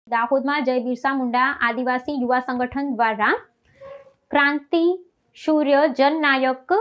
દાહોદમાં જય બિરસા મુંડા આદિવાસી યુવા સંગઠન દ્વારા ક્રાંતિ સૂર્ય જનનાયક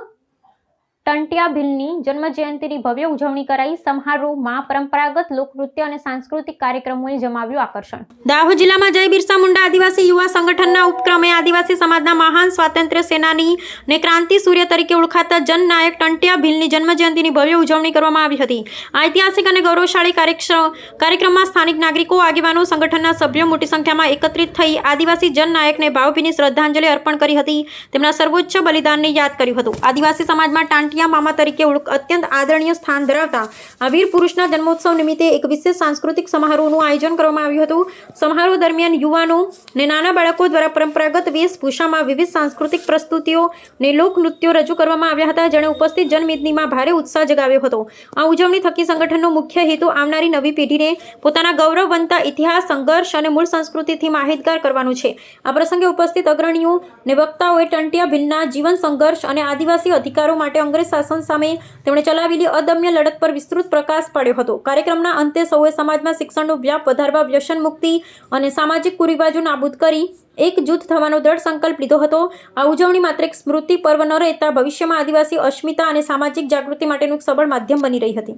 ટંટિયા ભીલની જન્મજયંતિની ભવ્ય ઉજવણી કરાઈ। સમારોહમાં પરંપરાગત લોકનૃત્ય અને સાંસ્કૃતિક કાર્યક્રમોએ જમાવ્યું આકર્ષણ। દાહોદ જિલ્લામાં જય બિરસા મુંડા આદિવાસી યુવા સંગઠનના ઉપક્રમે આદિવાસી સમાજના મહાન સ્વાતંત્ર્ય સેનાની ને ક્રાંતિ સૂર્ય તરીકે ઓળખાતા જનનાયક ટંટિયા ભીલની જન્મજયંતિની ભવ્ય ઉજવણી કરવામાં આવી હતી। આ ઐતિહાસિક અને ગૌરવશાળી કાર્યક્રમમાં સ્થાનિક નાગરિકો, આગેવાનો, સંગઠનના સભ્યો મોટી સંખ્યામાં એકત્રિત થઈ આદિવાસી જનનાયકને ભાવભીની શ્રદ્ધાંજલિ અર્પણ કરી હતી। તેમના સર્વોચ્ચ બલિદાનને યાદ કર્યું હતું। આદિવાસી સમાજમાં મામા તરીકે અત્યંત આદરણીય સ્થાન ધરાવતા આ વીર પુરુષના જન્મોત્સવ નિમિત્તે એક વિશેષ સાંસ્કૃતિક સમારોહનું આયોજન કરવામાં આવ્યું હતું। સમારોહ દરમિયાન યુવાનો અને નાના બાળકો દ્વારા પરંપરાગત વેશભૂષામાં વિવિધ સાંસ્કૃતિક પ્રસ્તુતિઓ અને લોકનૃત્યો રજૂ કરવામાં આવ્યા હતા, જેણે ઉપસ્થિત જનમેદનીમાં ભારે ઉત્સાહ જગાવ્યો હતો। આ ઉજવણી થકી સંગઠનનો મુખ્ય હેતુ આવનારી નવી પેઢીને પોતાના ગૌરવવંતા ઇતિહાસ, સંઘર્ષ અને મૂળ સંસ્કૃતિથી માહિતગાર કરવાનું છે। આ પ્રસંગે ઉપસ્થિત અગ્રણીઓ અને વક્તાઓએ ટંટિયા ભીલના જીવન સંઘર્ષ અને આદિવાસી અધિકારો માટે અંગ્રેજ શાસન સામે તેમણે ચલાવેલી અદમ્ય લડત પર વિસ્તૃત પ્રકાશ પાડ્યો હતો। કાર્યક્રમના અંતે સૌએ સમાજમાં શિક્ષણનો વ્યાપ વધારવા, વ્યસન મુક્તિ અને સામાજિક કુરિવાજો નાબૂદ કરી એકજૂથ થવાનો દ્રઢ સંકલ્પ લીધો હતો। આ ઉજવણી માત્ર એક સ્મૃતિ પર્વ ન રહેતા ભવિષ્યમાં આદિવાસી અસ્મિતા અને સામાજિક જાગૃતિ માટેનું એક સબળ માધ્યમ બની રહી હતી।